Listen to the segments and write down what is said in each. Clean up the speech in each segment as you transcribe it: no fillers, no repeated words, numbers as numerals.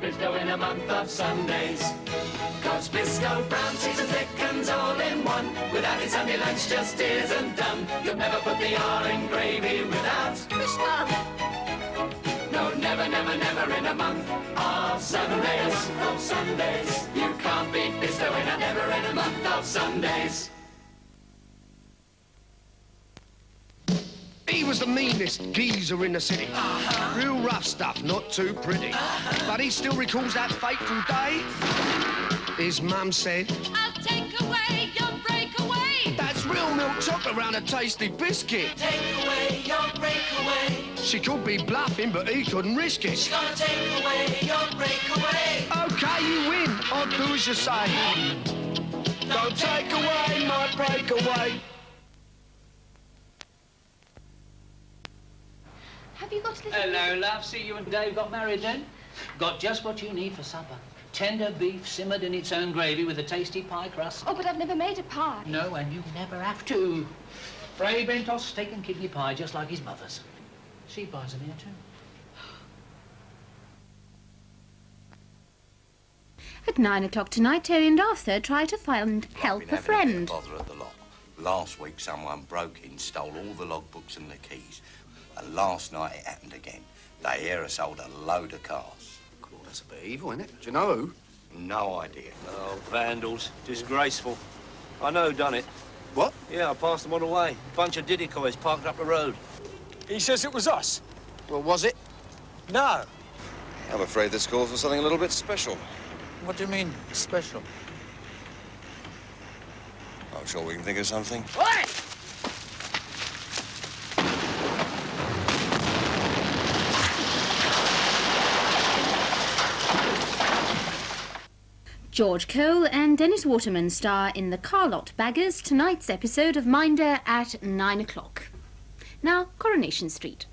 Biscoe in a month of Sundays. 'Cause Biscoe brown seasons thickens all in one. Without it, Sunday lunch just isn't done. You'll never put the R in gravy without Biscoe. No, never, never, never in a month of Sundays. Of Sundays. You can't beat Biscoe in a never in a month of Sundays. He was the meanest geezer in the city. Real rough stuff, not too pretty. But he still recalls that fateful day. His mum said, I'll take away your breakaway. that's real milk chocolate round a tasty biscuit. Take away your breakaway. She could be bluffing, but he couldn't risk it. She's gonna take away your breakaway. OK, you win. I'll do as you say. Don't take away my breakaway. Have you got a little... Hello, love. See, you and Dave got married then? Got just what you need for supper. Tender beef simmered in its own gravy with a tasty pie crust. Oh, but I've never made a pie. No, and you never have to. Fray Bentos steak and kidney pie, just like his mother's. She buys them here, too. At 9 o'clock tonight, Terry and Arthur try to find help a friend. Bother at the lot. Last week, someone broke in, stole all the logbooks and the keys. And last night, it happened again. They hear us sold a load of cars. Well, that's a bit evil, isn't it? Do you know who? No idea. Oh, vandals. Disgraceful. I know who done it. What? Yeah, I passed them on the way. Bunch of diddy-coys parked up the road. He says it was us. Well, was it? No. I'm afraid this calls for something a little bit special. What do you mean, special? I'm sure we can think of something. What? George Cole and Dennis Waterman star in the Carlott Baggers, tonight's episode of Minder at 9 o'clock. Now, Coronation Street.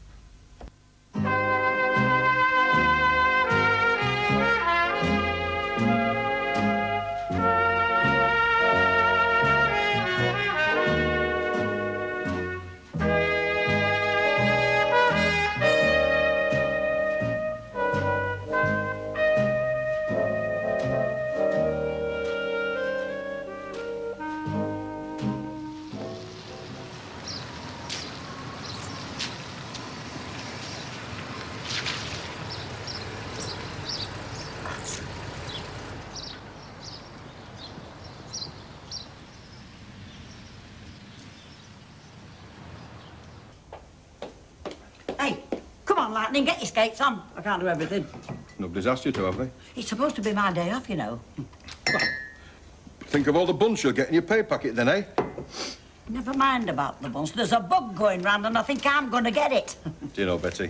Hey, come on, Lightning, get your skates on. I can't do everything. Nobody's asked you to, have they? It's supposed to be my day off, you know. Think of all the bunch you'll get in your pay packet then, eh? Never mind about the bunch. There's a bug going round and I think I'm going to get it. Do you know, Betty,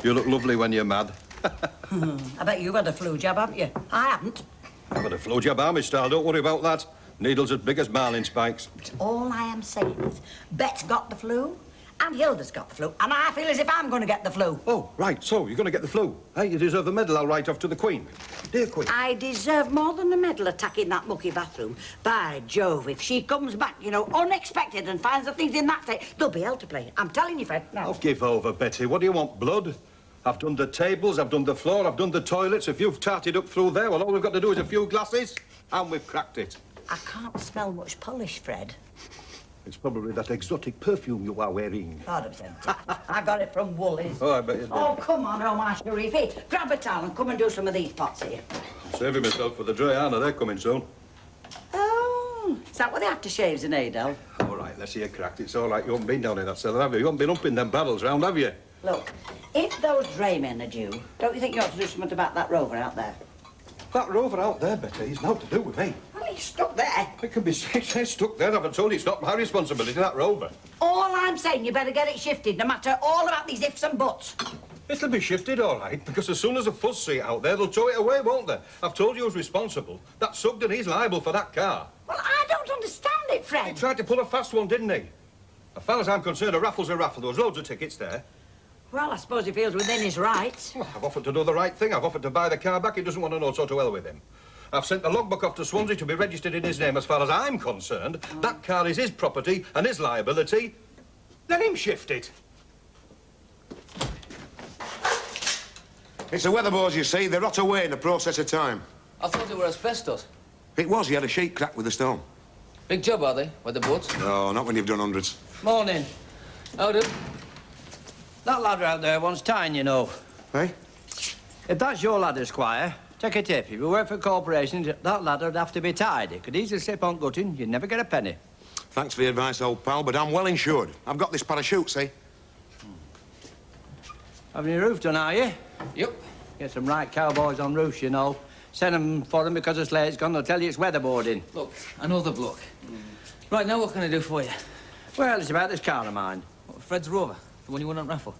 you look lovely when you're mad. I bet you've had a flu jab, haven't you? I haven't. I've had a flu jab army style, don't worry about that. Needles as big as marlin spikes. All I am saying is, Bet's got the flu and Hilda's got the flu, and I feel as if I'm going to get the flu. Oh, right, so you're going to get the flu. Hey, you deserve a medal I'll write off to the Queen. Dear Queen. I deserve more than a medal attacking that mucky bathroom. By Jove, if she comes back, you know, unexpected and finds the things in that state, there'll be hell to play. I'm telling you, Fred. Now. Oh, give over, Betty. What do you want, blood? I've done the tables, I've done the floor, I've done the toilets. If you've tarted up through there, well, all we've got to do is a few glasses, and we've cracked it. I can't smell much polish, Fred. It's probably that exotic perfume you are wearing. God, I got it from Woolies. Oh, I bet you did. Oh, come on, Omar Sharif. Hey, grab a towel and come and do some of these pots here. I'm saving myself for the dry, aren't I? They're coming soon. Oh, is that what the aftershaves in Adel? All right, let's see you cracked. It's all right. You haven't been down in that cellar, have you? You haven't been up in them barrels round, have you? Look, if those draymen are due, don't you think you ought to do something about that rover out there? That rover out there, Betty, he's nothing to do with me. Well, he's stuck there. It can be stuck there. I've told you it's not my responsibility, that rover. All I'm saying, you better get it shifted, no matter all about these ifs and buts. It'll be shifted, all right, because as soon as the fuzz see it out there, they'll tow it away, won't they? I've told you who's responsible. That Sugden, he's liable for that car. Well, I don't understand it, Fred. He tried to pull a fast one, didn't he? As far as I'm concerned, a raffle's a raffle. There was loads of tickets there. Well, I suppose he feels within his rights. Well, I've offered to do the right thing. I've offered to buy the car back. He doesn't want to know, so to hell with him. I've sent the logbook off to Swansea to be registered in his name. As far as I'm concerned, that car is his property and his liability. Let him shift it. It's the weatherboards, you see. They rot away in the process of time. I thought they were asbestos. It was. He had a sheet cracked with a storm. Big job, are they, weatherboards? No, not when you've done hundreds. Morning. How do? That ladder out there wants tying, you know. Hey? If that's your ladder, Squire, take a tip. If you work for corporations, that ladder'd have to be tied. It could easily slip on gutting. You'd never get a penny. Thanks for the advice, old pal, but I'm well insured. I've got this parachute, see? Having your roof done, are you? Yep. Get some right cowboys on roofs, you know. Send them for them because the slate's gone. They'll tell you it's weatherboarding. Look, I know the bloke. Right, now what can I do for you? Well, it's about this car of mine. What, Fred's Rover? The one you won on raffle?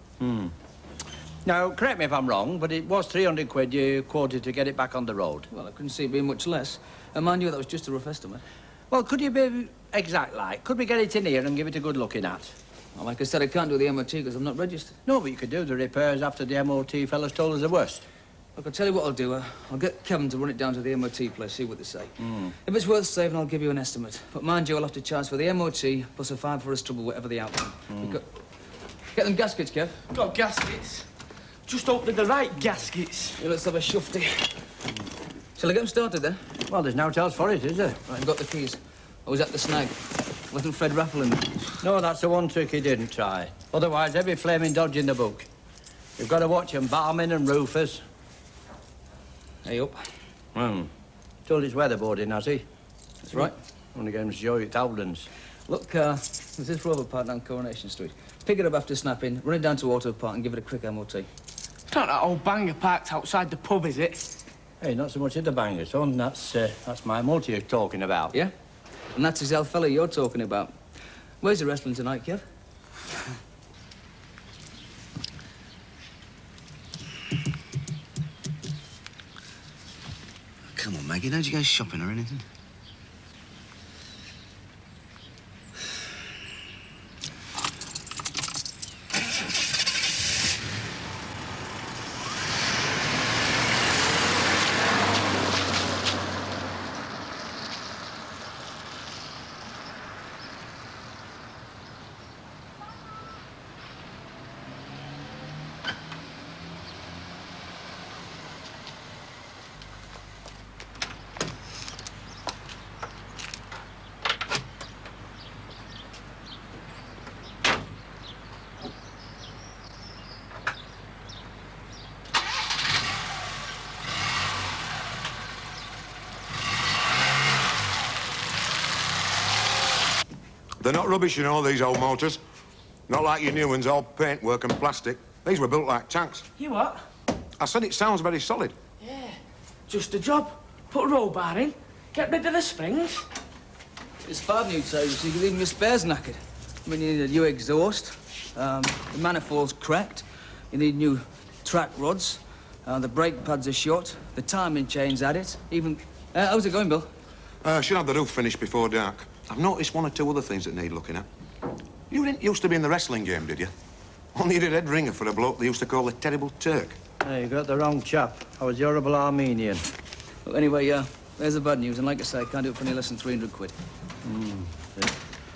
Now, correct me if I'm wrong, but it was 300 quid you quoted to get it back on the road. Well, I couldn't see it being much less. And mind you, that was just a rough estimate. Well, could you be exact, like? Could we get it in here and give it a good looking at? Well, like I said, I can't do the MOT because I'm not registered. No, but you could do the repairs after the MOT fellas told us the worst. Look, I'll tell you what I'll do. I'll get Kevin to run it down to the MOT place, see what they say. If it's worth saving, I'll give you an estimate. But mind you, I'll have to charge for the MOT plus a fine for his trouble, whatever the outcome. Get them gaskets, Kev. Got gaskets? Just opened the right gaskets. Yeah, let's have a shufty. Shall I get them started, then? Well, there's no else for it, is there? Right, I've got the keys. I was at the snag. Wasn't Fred raffling them? No, that's the one trick he didn't try. Otherwise, every flaming dodge in the book. You've got to watch them, barmen and roofers. Hey, up. Told his weatherboarding, has he? That's right. Only going to show you at Howlands. Look, there's this Rover part down Coronation Street. Pick it up after snapping, run it down to Auto Park and give it a quick MOT. It's not that old banger parked outside the pub, is it? Hey, not so much at the banger, son. That's my multi you're talking about. Yeah? And that's his elf fella you're talking about. Where's the wrestling tonight, Kev? Come on, Maggie, don't you go shopping or anything? They're not rubbish, you know, these old motors. Not like your new ones, all paintwork and plastic. These were built like tanks. You what? I said it sounds very solid. Yeah. Just a job. Put a roll bar in, get rid of the springs. It's 5 new tires, so you can leave them with spares knackered. I mean, you need a new exhaust, the manifold's cracked, you need new track rods, the brake pads are short, the timing chain's at it, even... how's it going, Bill? Should have the roof finished before dark. I've noticed 1 or 2 other things that need looking at. You didn't used to be in the wrestling game, did you? Only you did head ringer for a bloke they used to call the Terrible Turk. Hey, you got the wrong chap. I was the horrible Armenian. Well, anyway, there's the bad news, and like I say, I can't do it for any less than 300 quid.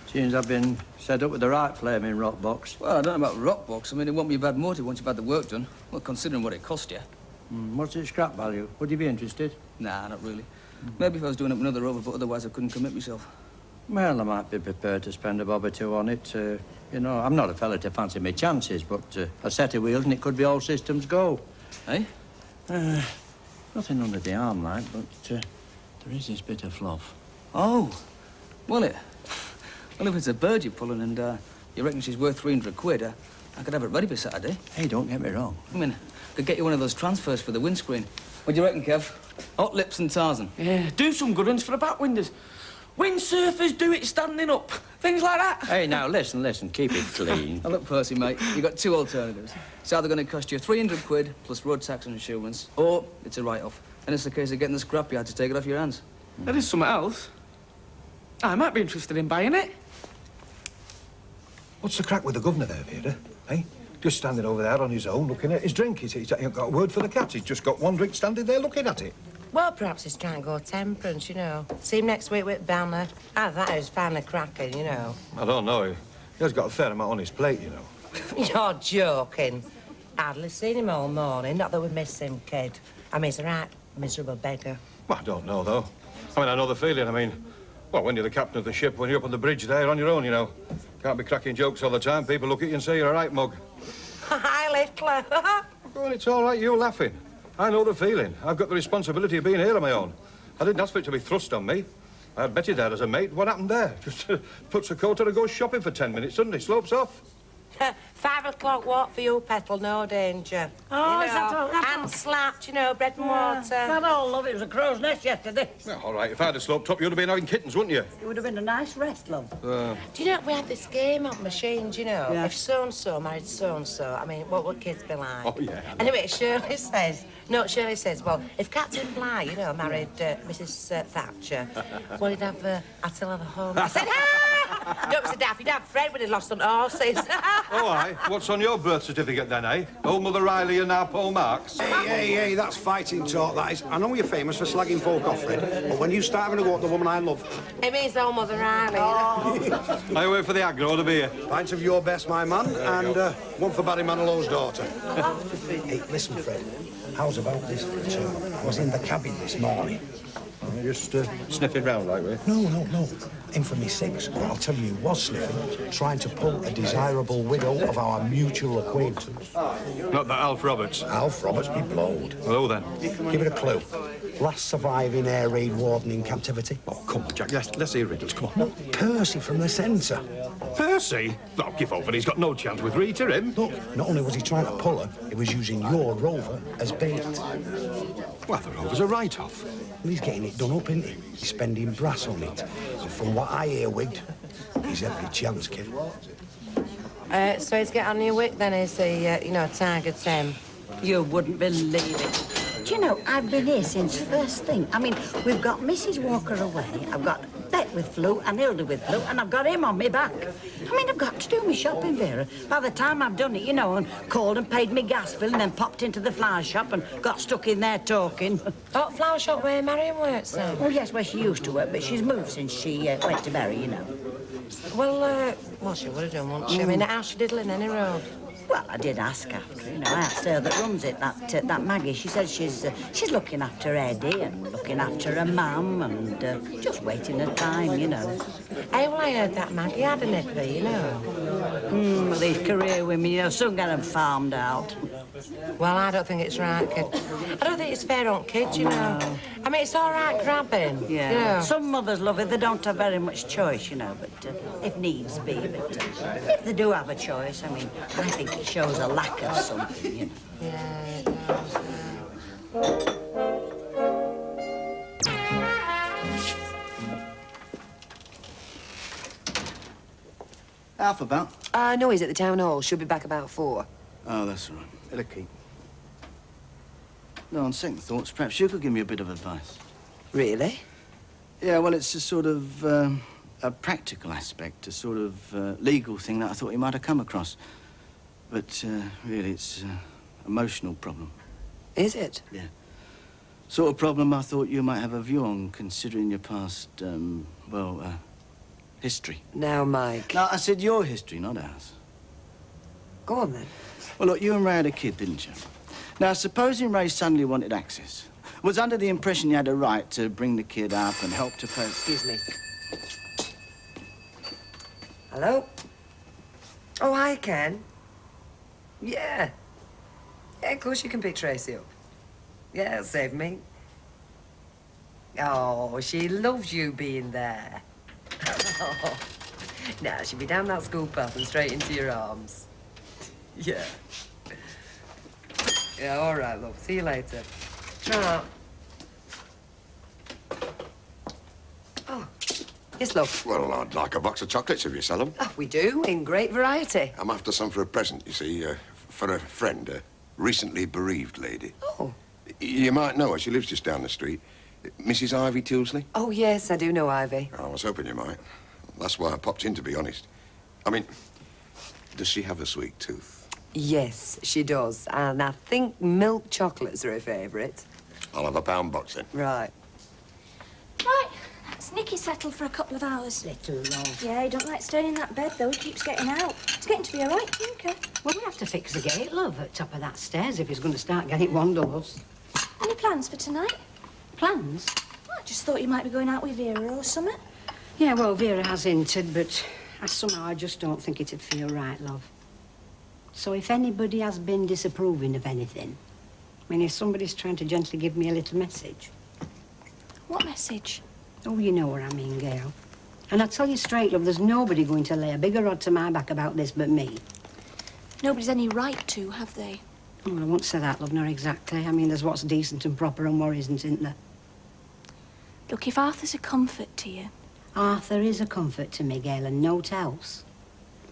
Seems I've been set up with the right flaming rock box. Well, I don't know about rock box. I mean, it won't be a bad motive once you've had the work done. Well, considering what it cost you. What's its scrap value? Would you be interested? Nah, not really. Maybe if I was doing it with another Rover, but otherwise I couldn't commit myself. Well, I might be prepared to spend a bob or 2 on it. You know, I'm not a fella to fancy my chances, but a set of wheels and it could be all systems go. Eh? Nothing under the arm, like, but there is this bit of fluff. Oh, will it? Well, if it's a bird you're pulling and you reckon she's worth 300 quid, I could have it ready for Saturday. Hey, don't get me wrong. I mean, I could get you one of those transfers for the windscreen. What do you reckon, Kev? Hot lips and Tarzan. Yeah, do some good ones for the back windows. Windsurfers do it standing up. Things like that. Hey, now, listen, keep it clean. Now, look, Percy, mate, you've got 2 alternatives. It's either going to cost you 300 quid plus road tax and insurance, or it's a write-off. And it's a case of getting the scrapyard to take it off your hands. There is something else. I might be interested in buying it. What's the crack with the governor there, Vera? Eh? Just standing over there on his own, looking at his drink. He ain't got a word for the cat. He's just got 1 drink standing there looking at it. Well, perhaps he's trying to go temperance, you know. See him next week with Banner. That is finally cracking, you know. I don't know. He has got a fair amount on his plate, you know. You're joking. Hardly seen him all morning. Not that we miss him, kid. I mean, he's a right miserable beggar. Well, I don't know, though. I mean, I know the feeling. I mean, well, when you're the captain of the ship, when you're up on the bridge there on your own, you know. Can't be cracking jokes all the time. People look at you and say you're a right mug. Hi, Littler. Well, it's all right, you're laughing. I know the feeling. I've got the responsibility of being here on my own. I didn't ask for it to be thrust on me. I had Betty there as a mate. What happened there? Just puts a coat on and goes shopping for 10 minutes, doesn't he? Slopes off. 5 o'clock walk for you, Petal, no danger. Oh, you is that know, all? and slapped, you know, bread and water. That all, love. It was a crow's nest yesterday. Well, all right, if I'd have sloped up, you'd have been having kittens, wouldn't you? It would have been a nice rest, love. Do you know, we have this game on machines, you know? Yeah. If so-and-so married so-and-so, I mean, what would kids be like? Oh, yeah. Anyway, Shirley says, well, if Captain Bligh, you know, married Mrs. Thatcher, well, he'd have Attila the Hun. I said, ah! Don't be so daft, he'd have Fred when he'd lost on horses. Oh, aye. What's on your birth certificate, then, eh? Old Mother Riley and now Paul Marks? Hey, that's fighting talk, that is. I know you're famous for slagging folk off, Fred, but when you start having a go at the woman I love... It means old Mother Riley. Oh. I wait for the aggro or the beer. Pints of your best, my man, and one for Barry Manilow's daughter. Hey, listen, Fred, how's about this? I was in the cabin this morning. Just sniffing round like we. No. Infamy 6. I'll tell you, he was sniffing, trying to pull a desirable widow of our mutual acquaintance. Not that Alf Roberts. Alf Roberts be blowed. Hello, then. Give it a clue. Last surviving air raid warden in captivity. Oh, come on, Jack. Let's hear riddles. Come on. Percy from the centre. Percy? Oh, give over. He's got no chance with Rita, him. Look, not only was he trying to pull her, he was using your rover as bait. Well, the rover's a write-off. Well, he's getting it done up, isn't he? He's spending brass on it. And from what I hear, Wigged, he's every chance, kid. So he's got on your wick, then, is he, you know, Tiger Tim? You wouldn't believe it. Do you know, I've been here since first thing. I mean, we've got Mrs. Walker away, I've got Bet with flu and Hilda with flu, and I've got him on me back. I mean, I've got to do my shopping, Vera. By the time I've done it, you know, and called and paid me gas bill and then popped into the flower shop and got stuck in there talking. Oh, flower shop where Marion works, then? Oh, yes, where she used to work, but she's moved since she went to Bury, you know. Well, she would have done, wouldn't she? I mean, how's she diddling any road? Well, I did ask after, you know. I asked her that runs it, that Maggie. She said she's looking after Eddie and looking after her mum and just waiting her time, you know. Hey, well, I heard that Maggie had a nippy, you know. These career women, you know, some get them farmed out. Well, I don't think it's right, kid. I don't think it's fair on kids, you know. I mean, it's all right grabbing. Yeah. You know. Some mothers love it. They don't have very much choice, you know, but if needs be. But if they do have a choice, I mean, I think it shows a lack of something, you know. Yeah, it does. Half about? No, he's at the town hall. Should be back about 4. Oh, that's all right. It'll keep. No, on second thoughts, perhaps you could give me a bit of advice. Really? Yeah, well, it's a sort of a practical aspect, a sort of legal thing that I thought you might have come across. But really, it's an emotional problem. Is it? Yeah. Sort of problem I thought you might have a view on, considering your past, history. Now, Mike. No, I said your history, not ours. Go on, then. Well, look, you and Ray had a kid, didn't you? Now, supposing Ray suddenly wanted access, was under the impression you had a right to bring the kid up and help to pay... Excuse me. Hello? Oh, hi, Ken. Yeah. Yeah, of course you can pick Tracy up. Yeah, it'll save me. Oh, she loves you being there. Oh. Now, she'll be down that school path and straight into your arms. Yeah. Yeah, all right, love. See you later. Ta. Oh, yes, love. Well, I'd like a box of chocolates if you sell them. Oh, we do, in great variety. I'm after some for a present, you see, for a friend, a recently bereaved lady. Oh. You might know her. She lives just down the street. Mrs. Ivy Tilsley? Oh, yes, I do know Ivy. I was hoping you might. That's why I popped in, to be honest. I mean, does she have a sweet tooth? Yes, she does. And I think milk chocolates are her favourite. I'll have a pound box then. Right. Right. Has Nicky settled for a couple of hours? Little love. Yeah, he don't like staying in that bed, though. He keeps getting out. It's getting to be a right thinker. Well, we have to fix the gate, love, at top of that stairs if he's going to start getting wanderlust. Any plans for tonight? Plans? Well, I just thought you might be going out with Vera or something. Yeah, well, Vera has hinted, but somehow I just don't think it'd feel right, love. So if anybody has been disapproving of anything, I mean, if somebody's trying to gently give me a little message. What message? Oh, you know what I mean, Gail. And I tell you straight, love, there's nobody going to lay a bigger rod to my back about this but me. Nobody's any right to, have they? Oh, I won't say that, love, not exactly. I mean, there's what's decent and proper and what isn't there? Look, if Arthur's a comfort to you... Arthur is a comfort to me, Gail, and naught else.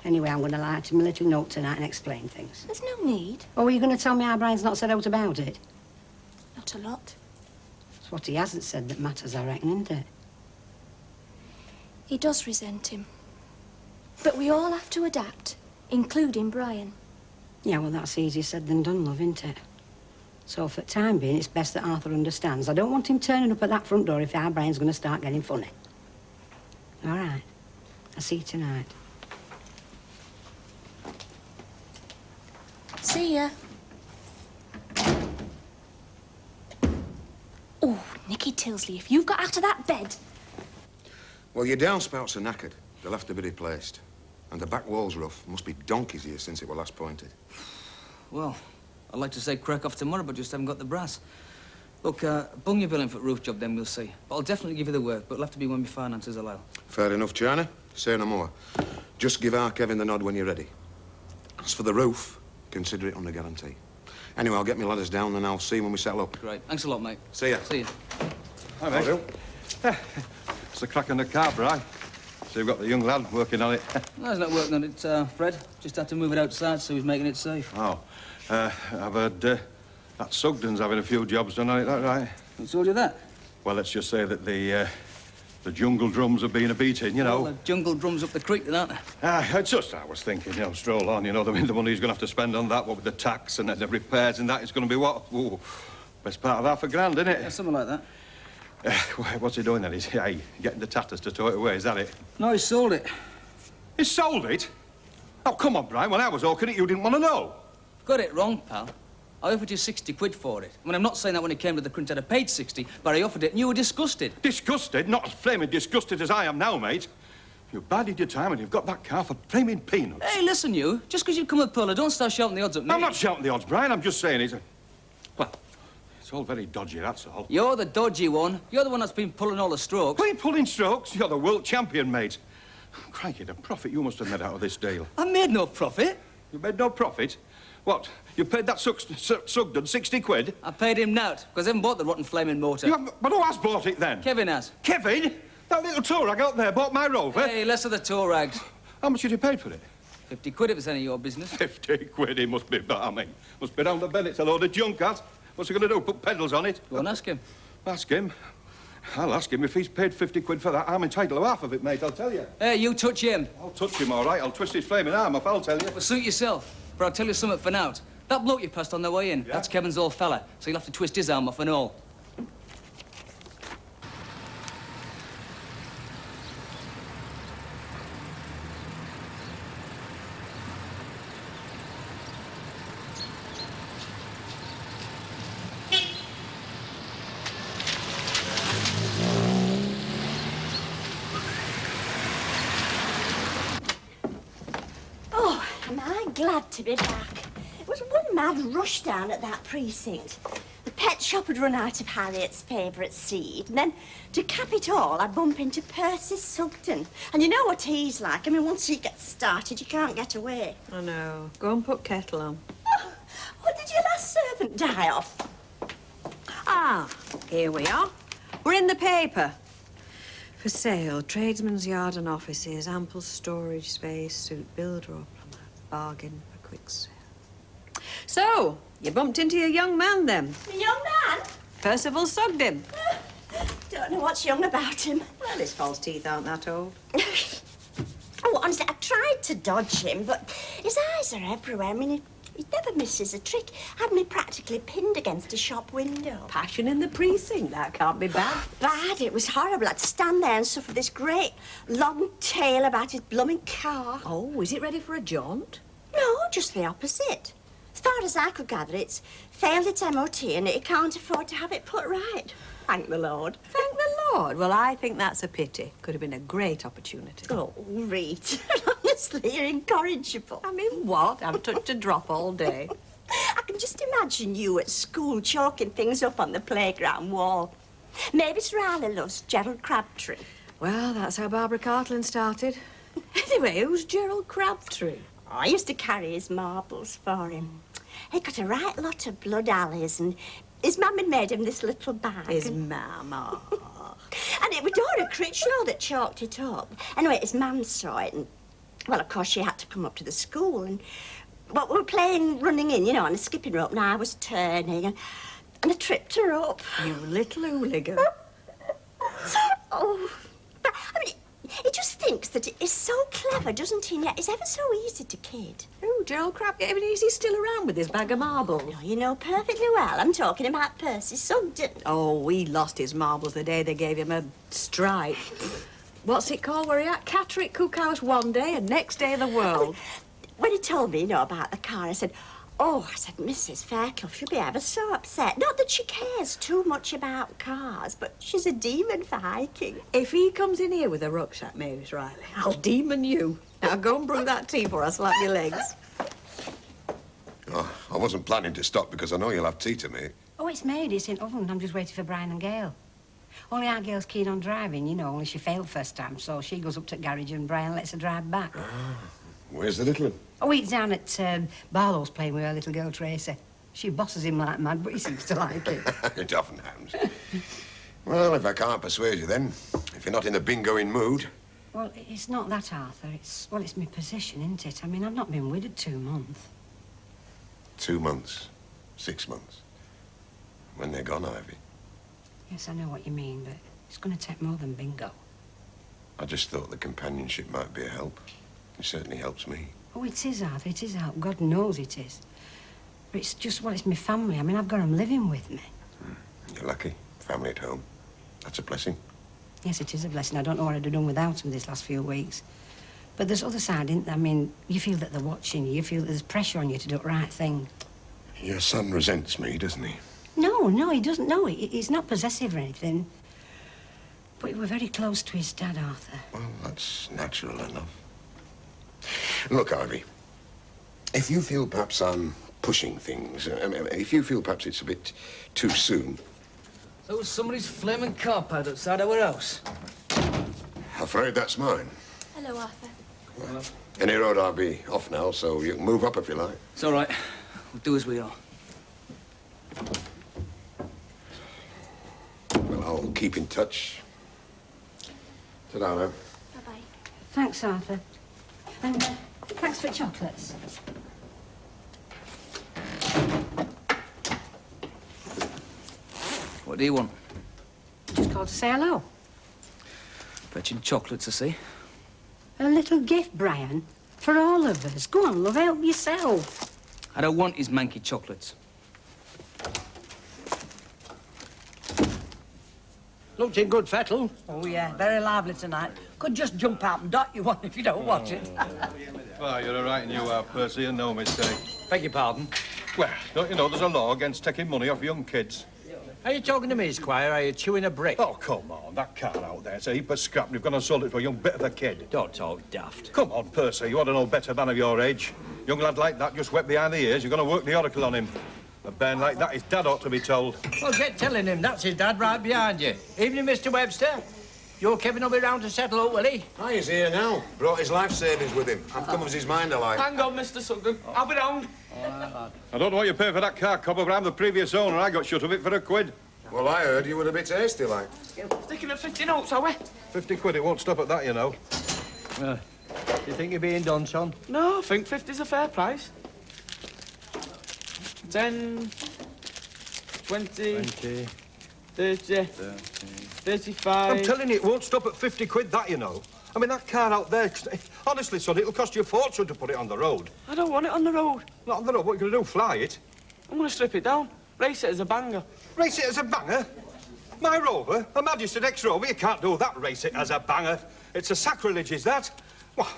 Anyway, I'm going to write him a little note tonight and explain things. There's no need. Oh, are you going to tell me how Brian's not said out about it? Not a lot. It's what he hasn't said that matters, I reckon, isn't it? He does resent him. But we all have to adapt, including Brian. Yeah, well, that's easier said than done, love, isn't it? So, for the time being, it's best that Arthur understands. I don't want him turning up at that front door if our Brian's going to start getting funny. All right. I'll see you tonight. See ya. Oh, Nicky Tilsley, if you've got out of that bed... Well, your downspouts are knackered. They'll have to be replaced. And the back wall's rough. Must be donkey's years since it were last pointed. Well, I'd like to say crack off tomorrow, but just haven't got the brass. Look, bung your bill in for a roof job, then we'll see. But I'll definitely give you the work, but it'll have to be when my finances allow. Fair enough, China. Say no more. Just give our Kevin the nod when you're ready. As for the roof, consider it under guarantee. Anyway, I'll get my ladders down and I'll see you when we settle up. Great. Thanks a lot, mate. See ya. See you. Hi, mate. It's the crack on the car, Bri. So you've got the young lad working on it. No, he's not working on it, Fred. Just had to move it outside, so he's making it safe. Oh. I've heard that Sugden's having a few jobs done on it, that right? Who told you that? Well, let's just say that the jungle drums have been a beating, you know. Well, the jungle drums up the creek, then, aren't they? It's just, I was thinking, you know, stroll on, you know, the money he's going to have to spend on that, what with the tax and the repairs and that, it's going to be what? Ooh, best part of £5,000, isn't it? Yeah, something like that. What's he doing then? He's getting the tatters to tow it away, is that it? No, he sold it. He sold it? Oh, come on, Brian, when I was hawking it, you didn't want to know. Got it wrong, pal. I offered you 60 quid for it. I mean, I'm not saying that when it came to the crunch I'd have paid 60, but I offered it and you were disgusted. Disgusted? Not as flaming disgusted as I am now, mate. You've bided your time and you've got that car for flaming peanuts. Hey, listen, you. Just because you come with Pearler, don't start shouting the odds at me. I'm not shouting the odds, Brian. I'm just saying it's a... Well, it's all very dodgy, that's all. You're the dodgy one. You're the one that's been pulling all the strokes. What are you pulling strokes? You're the world champion, mate. Crikey, the profit you must have made out of this deal. I made no profit. You made no profit? What? You paid that Sugden 60 quid? I paid him nought, because I haven't bought the rotten flaming motor. You haven't, but who has bought it, then? Kevin has. Kevin? That little tour rag out there bought my Rover? Hey, less of the tour rags. How much did you pay for it? 50 quid if it's any of your business. 50 quid, he must be barming. Must be down the bed, it's a load of junk, that. What's he going to do, put pedals on it? Go and ask him. Ask him? I'll ask him if he's paid 50 quid for that. I'm entitled to half of it, mate, I'll tell you. Hey, you touch him. I'll touch him, all right. I'll twist his flaming arm off, I'll tell you. Well, suit yourself. But I'll tell you something for now. That bloke you passed on the way in, that's Kevin's old fella, so you'll have to twist his arm off and all. Oh, am I glad to be back. It was one mad rush down at that precinct. The pet shop had run out of Harriet's favourite seed, and then, to cap it all, I bump into Percy Sugden. And you know what he's like. I mean, once he gets started, you can't get away. I know. Go and put kettle on. Oh, what did your last servant die of? Ah, here we are. We're in the paper. For sale, tradesman's yard and offices, ample storage space, suit builder or plumber, bargain for quick sale. So, you bumped into your young man, then? A young man? Percival Sugden. Don't know what's young about him. Well, his false teeth aren't that old. Oh, honestly, I tried to dodge him, but his eyes are everywhere. I mean, He never misses a trick. Had me practically pinned against a shop window. Passion in the precinct, that can't be bad. Bad, it was horrible. I'd stand there and suffer this great long tale about his blooming car. Oh, is it ready for a jaunt? No, just the opposite. As far as I could gather, it's failed its MOT and it can't afford to have it put right. Thank the Lord. Thank the Lord. Well, I think that's a pity. Could have been a great opportunity. Oh, Reet. Honestly, you're incorrigible. I mean, what? I've touched a drop all day. I can just imagine you at school chalking things up on the playground wall. Mavis Riley loves Gerald Crabtree. Well, that's how Barbara Cartland started. Anyway, who's Gerald Crabtree? I used to carry his marbles for him. He got a right lot of blood alleys and his mum had made him this little bag. His mama. And it was Dora Critchlow that chalked it up. Anyway, his mum saw it and, well, of course, she had to come up to the school and, well, we were playing running in, you know, on a skipping rope and I was turning and I tripped her up. You little hooligan. Oh, but, I mean, he just thinks that it is so clever, doesn't he? And yet it's ever so easy to kid. Oh, Gerald Crabtree. I mean, is he still around with his bag of marbles? No, you know perfectly well. I'm talking about Percy Sugden. Oh, he lost his marbles the day they gave him a strike. What's it called? Where he at? Catterick Cookhouse one day and next day the world. When he told me, you know, about the car, I said, Mrs. Fairclough, she'll be ever so upset. Not that she cares too much about cars, but she's a demon for hiking. If he comes in here with a rucksack, Mavis Riley, I'll demon you. Now go and brew that tea for us, slap your legs. Oh, I wasn't planning to stop because I know you'll have tea to make. Oh, it's made. It's in oven. I'm just waiting for Brian and Gail. Only our Gail's keen on driving, you know, only she failed first time, so she goes up to the garage and Brian lets her drive back. Where's the little one? Oh, he's down at Barlow's playing with her little girl, Tracy. She bosses him like mad, but he seems to like it. It often happens. Well, if I can't persuade you then, if you're not in the bingoing mood. Well, it's not that, Arthur. It's my position, isn't it? I mean, I've not been widowed 2 months. 2 months, 6 months. When they're gone, Ivy. Yes, I know what you mean, but it's going to take more than bingo. I just thought the companionship might be a help. It certainly helps me. Oh, it is, Arthur. It is a help. God knows it is. But it's just, well, it's my family. I mean, I've got them living with me. You're lucky. Family at home. That's a blessing. Yes, it is a blessing. I don't know what I'd have done without them these last few weeks. But there's other side, isn't there? I mean, you feel that they're watching you. You feel that there's pressure on you to do the right thing. Your son resents me, doesn't he? No, he doesn't. No, he's not possessive or anything. But we're very close to his dad, Arthur. Well, that's natural enough. Look, Ivy, if you feel perhaps I'm pushing things, if you feel perhaps it's a bit too soon... There was somebody's flaming car parked outside our house. Afraid that's mine. Hello, Arthur. Well, any road I'll be off now, so you can move up if you like. It's all right. We'll do as we are. Well, I'll keep in touch. Ta-da, now. Bye-bye. Thanks, Arthur. And thanks for chocolates. What do you want? Just called to say hello. Fetching chocolates, I see. A little gift, Brian, for all of us. Go on, love, help yourself. I don't want his manky chocolates. Looked in good fettle. Oh, yeah, very lively tonight. Could just jump out and dot you one if you don't watch it. Well, you're all right and you are, Percy, and no mistake. Beg your pardon? Well, don't you know there's a law against taking money off young kids? Are you talking to me, Squire? Are you chewing a brick? Oh, come on. That car out there's a heap of scrap and you've gone and sold it for a young bit of a kid. Don't talk daft. Come on, Percy. You ought to know better, man of your age. Young lad like that, just wet behind the ears, you're going to work the oracle on him. A bairn like that, his dad ought to be told. Well, get telling him. That's his dad right behind you. Evening, Mr. Webster. Your Kevin will be round to settle up, will he? Aye, he's here now. Brought his life savings with him. I've come as his mind, like. Hang on, Mr. Sugden. I'll be round. I don't know what you pay for that car, copper, but I'm the previous owner. I got shut of it for £1. Well, I heard you were a bit hasty, like. Sticking at 50 notes, are we? £50, it won't stop at that, you know. Do you think you're being done, son? No, I think 50's a fair price. 10, 20, 30, 35... I'm telling you, it won't stop at £50, that, you know. I mean, that car out there, honestly, son, it'll cost you a fortune to put it on the road. I don't want it on the road. Not that. What are you going to do, fly it? I'm going to strip it down. Race it as a banger. Race it as a banger? My Rover? A Magistrate X-Rover? You can't do that, race it as a banger. It's a sacrilege, is that? Well,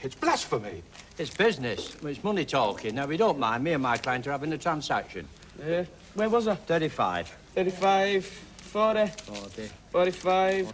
it's blasphemy. It's business. It's money talking. Now, we don't mind. Me and my client are having a transaction. Where was I? 35. 35, 40. 40. 45.